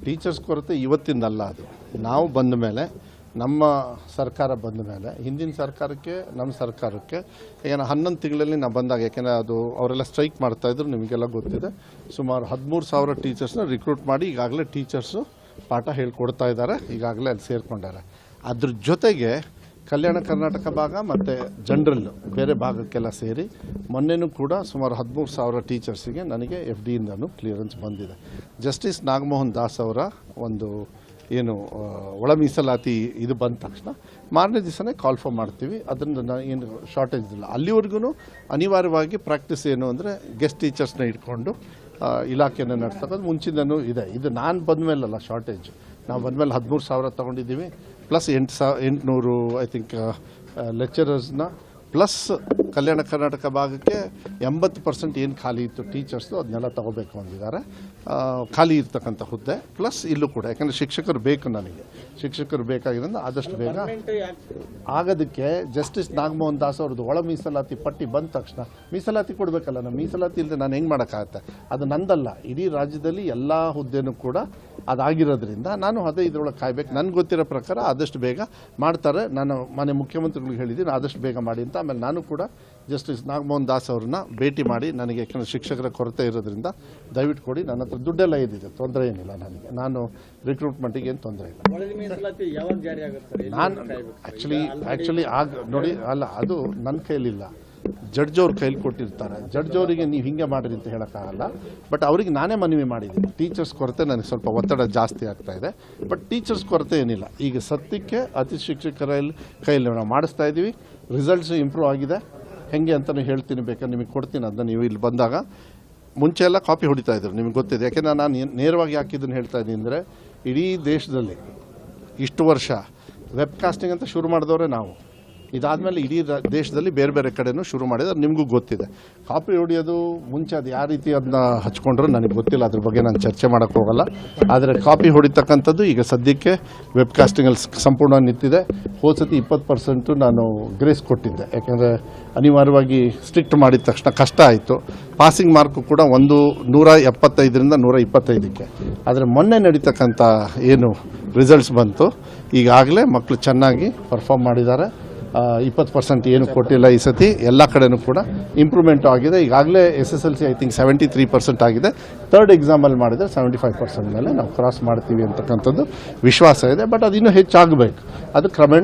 Teachers ಕೊರತೆ ಇವತ್ತಿಂದಲ್ಲ, ಅದು ನಾವು ಬಂದ ಮೇಲೆ, ನಮ್ಮ ಸರ್ಕಾರ ಬಂದ ಮೇಲೆ, ಹಿಂದಿನ ಸರ್ಕಾರಕ್ಕೆ ನಮ್ಮ ಸರ್ಕಾರಕ್ಕೆ ಏಕೆಂದರೆ 11 ತಿಂಗಳಲ್ಲಿ ನಾವು ಬಂದಾಗ, ಯಾಕೆಂದರೆ ಅದು ಅವರೆಲ್ಲ ಸ್ಟ್ರೈಕ್ ಮಾಡ್ತಾಯಿದ್ರು, ನಿಮಗೆಲ್ಲ ಗೊತ್ತಿದೆ. ಸುಮಾರು 13,000 ಟೀಚರ್ಸ್ನ ರಿಕ್ರೂಟ್ ಮಾಡಿ ಈಗಾಗಲೇ ಟೀಚರ್ಸು ಪಾಠ ಹೇಳ್ಕೊಡ್ತಾ ಇದ್ದಾರೆ, ಈಗಾಗಲೇ ಅಲ್ಲಿ ಸೇರಿಕೊಂಡಿದ್ದಾರೆ. ಅದ್ರ ಜೊತೆಗೆ ಕಲ್ಯಾಣ ಕರ್ನಾಟಕ ಭಾಗ ಮತ್ತು ಜನರಲ್ ಬೇರೆ ಭಾಗಕ್ಕೆಲ್ಲ ಸೇರಿ ಮೊನ್ನೆನೂ ಕೂಡ ಸುಮಾರು 13,000 ಟೀಚರ್ಸಿಗೆ ನನಗೆ FD ಕ್ಲಿಯರೆನ್ಸ್ ಬಂದಿದೆ. ಜಸ್ಟಿಸ್ ನಾಗಮೋಹನ್ ದಾಸ್ ಅವರ ಒಂದು ಏನು ಒಳ ಮೀಸಲಾತಿ ಇದು ಬಂದ ತಕ್ಷಣ ಮಾರನೇ ದಿವಸನೇ ಕಾಲ್ ಫಾರ್ ಮಾಡ್ತೀವಿ. ಅದನ್ನು ಏನು ಶಾರ್ಟೇಜ್ ಇಲ್ಲ. ಅಲ್ಲಿವರೆಗೂ ಅನಿವಾರ್ಯವಾಗಿ ಪ್ರಾಕ್ಟೀಸ್ ಏನು ಅಂದರೆ ಗೆಸ್ಟ್ ಟೀಚರ್ಸ್ನ ಇಟ್ಕೊಂಡು ಇಲಾಖೆಯನ್ನು ನಡೆಸ್ತಕ್ಕಂಥ ಮುಂಚಿನೂ ಇದೆ. ಇದು ನಾನು ಬಂದ ಮೇಲಲ್ಲ ಶಾರ್ಟೇಜ್, ನಾವು ಬಂದಮೇಲೆ 13,000 ತೊಗೊಂಡಿದ್ದೀವಿ, plus 800 I think ಲೆಕ್ಚರರ್ಸ್ನ, plus Kalyana Karnataka ಭಾಗಕ್ಕೆ 80% ಏನು ಖಾಲಿ ಇತ್ತು ಟೀಚರ್ಸು ಅದನ್ನೆಲ್ಲ ತಗೋಬೇಕು ಅಂದಿದ್ದಾರೆ. ಖಾಲಿ ಇರ್ತಕ್ಕಂಥ ಹುದ್ದೆ ಪ್ಲಸ್ ಇಲ್ಲೂ ಕೂಡ, ಯಾಕಂದರೆ ಶಿಕ್ಷಕರು ಬೇಕು, ನನಗೆ ಶಿಕ್ಷಕರು ಬೇಕಾಗಿರೋದು ಆದಷ್ಟು ಬೇಗ ಆಗೋದಕ್ಕೆ ಜಸ್ಟಿಸ್ ನಾಗಮೋಹನ್ ದಾಸ್ ಅವ್ರದ್ದು ಒಳ ಮೀಸಲಾತಿ ಪಟ್ಟಿ ಬಂದ ತಕ್ಷಣ ಮೀಸಲಾತಿ ಕೊಡಬೇಕಲ್ಲ. ನಾನು ಮೀಸಲಾತಿ ಇಲ್ಲದೆ ನಾನು ಹೆಂಗೆ ಮಾಡೋಕ್ಕಾಗತ್ತೆ? ಅದು ನಂದಲ್ಲ, ಇಡೀ ರಾಜ್ಯದಲ್ಲಿ ಎಲ್ಲ ಹುದ್ದೆನೂ ಕೂಡ ಅದಾಗಿರೋದ್ರಿಂದ ನಾನು ಅದೇ ಇದರೊಳಗೆ ಕಾಯ್ಬೇಕು. ನನಗೆ ಗೊತ್ತಿರೋ ಪ್ರಕಾರ ಆದಷ್ಟು ಬೇಗ ಮಾಡ್ತಾರೆ. ನಾನು ಮನೆ ಮುಖ್ಯಮಂತ್ರಿಗಳಿಗೆ ಹೇಳಿದ್ದೀನಿ ಆದಷ್ಟು ಬೇಗ ಮಾಡಿ ಅಂತ. ಆಮೇಲೆ ನಾನು ಕೂಡ ಜಸ್ಟಿಸ್ ನಾಗಮೋಹನ್ ದಾಸ್ ಅವ್ರನ್ನ ಭೇಟಿ ಮಾಡಿ, ನನಗೆ ಯಾಕಂದರೆ ಶಿಕ್ಷಕರ ಕೊರತೆ ಇರೋದ್ರಿಂದ ದಯವಿಟ್ಟು ಕೊಡಿ, ನನ್ನ ಹತ್ರ ದುಡ್ಡೆಲ್ಲ ಇದ್ದಿದೆ, ತೊಂದರೆ ಏನಿಲ್ಲ ನನಗೆ, ನಾನು ರಿಕ್ರೂಟ್ಮೆಂಟಿಗೆ ಏನು ತೊಂದರೆ ಇಲ್ಲ. ನಾನು ಆ್ಯಕ್ಚುಲಿ ನೋಡಿ ಅಲ್ಲ, ಅದು ನನ್ನ ಕೈಲಿಲ್ಲ, ಜಡ್ಜ್ ಅವ್ರ ಕೈಲಿ ಕೊಟ್ಟಿರ್ತಾರೆ. ಜಡ್ಜ್ ಅವರಿಗೆ ನೀವು ಹಿಂಗೆ ಮಾಡಿರಿ ಅಂತ ಹೇಳೋಕ್ಕಾಗಲ್ಲ. ಬಟ್ ಅವರಿಗೆ ನಾನೇ ಮನವಿ ಮಾಡಿದ್ದೀನಿ, ಟೀಚರ್ಸ್ ಕೊರತೆ ನನಗೆ ಸ್ವಲ್ಪ ಒತ್ತಡ ಜಾಸ್ತಿ ಆಗ್ತಾ ಇದೆ. ಬಟ್ ಟೀಚರ್ಸ್ ಕೊರತೆ ಏನಿಲ್ಲ, ಈಗ ಸದ್ಯಕ್ಕೆ ಅತಿ ಶಿಕ್ಷಕರ ಕೈಯಲ್ಲಿ ನಾವು ಮಾಡಿಸ್ತಾ ಇದ್ದೀವಿ. ರಿಸಲ್ಟ್ಸು ಇಂಪ್ರೂವ್ ಆಗಿದೆ. ಹೆಂಗೆ ಅಂತಲೂ ಹೇಳ್ತೀನಿ, ಬೇಕಾದ್ರೆ ನಿಮಗೆ ಕೊಡ್ತೀನಿ. ಅದನ್ನ ನೀವು ಇಲ್ಲಿ ಬಂದಾಗ ಮುಂಚೆ ಎಲ್ಲ ಕಾಪಿ ಹೊಡಿತಾ ಇದ್ರು, ನಿಮಗೆ ಗೊತ್ತಿದೆ. ಯಾಕೆಂದರೆ ನಾನು ನೇರವಾಗಿ ಹಾಕಿದ್ದನ್ನು ಹೇಳ್ತಾ ಇದ್ದೀನಿ ಅಂದರೆ, ಇಡೀ ದೇಶದಲ್ಲಿ ಇಷ್ಟು ವರ್ಷ ವೆಬ್ಕಾಸ್ಟಿಂಗ್ ಅಂತ ಶುರು ಮಾಡಿದವರೇ ನಾವು. ಇದಾದಮೇಲೆ ಇಡೀ ದೇಶದಲ್ಲಿ ಬೇರೆ ಬೇರೆ ಕಡೆನೂ ಶುರು ಮಾಡಿದ್ರೆ ನಿಮಗೂ ಗೊತ್ತಿದೆ. ಕಾಪಿ ಹೊಡಿಯೋದು ಮುಂಚೆ ಅದು ಯಾವ ರೀತಿ ಅದನ್ನ ಹಚ್ಕೊಂಡ್ರು ನನಗೆ ಗೊತ್ತಿಲ್ಲ, ಅದ್ರ ಬಗ್ಗೆ ನಾನು ಚರ್ಚೆ ಮಾಡೋಕ್ಕೆ ಹೋಗಲ್ಲ. ಆದರೆ ಕಾಪಿ ಹೊಡಿತಕ್ಕಂಥದ್ದು ಈಗ ಸದ್ಯಕ್ಕೆ ವೆಬ್ಕಾಸ್ಟಿಂಗಲ್ಲಿ ಸಂಪೂರ್ಣ ನಿಂತಿದೆ. ಹೋದ ಸತಿ 20% ನಾನು ಗ್ರೇಸ್ ಕೊಟ್ಟಿದ್ದೆ, ಯಾಕೆಂದರೆ ಅನಿವಾರ್ಯವಾಗಿ ಸ್ಟ್ರಿಕ್ಟ್ ಮಾಡಿದ ತಕ್ಷಣ ಕಷ್ಟ ಆಯಿತು. ಪಾಸಿಂಗ್ ಮಾರ್ಕು ಕೂಡ 175ರಿಂದ 125ಕ್ಕೆ. ಆದರೆ ಮೊನ್ನೆ ನಡೀತಕ್ಕಂಥ ಏನು ರಿಸಲ್ಟ್ಸ್ ಬಂತು, ಈಗಾಗಲೇ ಮಕ್ಕಳು ಚೆನ್ನಾಗಿ ಪರ್ಫಾರ್ಮ್ ಮಾಡಿದ್ದಾರೆ. 20% ಏನು ಕೊಟ್ಟಿಲ್ಲ ಈ ಸತಿ, ಎಲ್ಲ ಕಡೆನೂ ಕೂಡ ಇಂಪ್ರೂವ್ಮೆಂಟ್ ಆಗಿದೆ. ಈಗಾಗಲೇ SSLC ಐ ಥಿಂಕ್ 73% ಆಗಿದೆ. ಥರ್ಡ್ ಎಕ್ಸಾಮಲ್ಲಿ ಮಾಡಿದರೆ 75% ಮೇಲೆ ನಾವು ಕ್ರಾಸ್ ಮಾಡ್ತೀವಿ ಅಂತಕ್ಕಂಥದ್ದು ವಿಶ್ವಾಸ ಇದೆ. ಬಟ್ ಅದು ಇನ್ನೂ ಹೆಚ್ಚಾಗಬೇಕು, ಅದು ಕ್ರಮೇಣ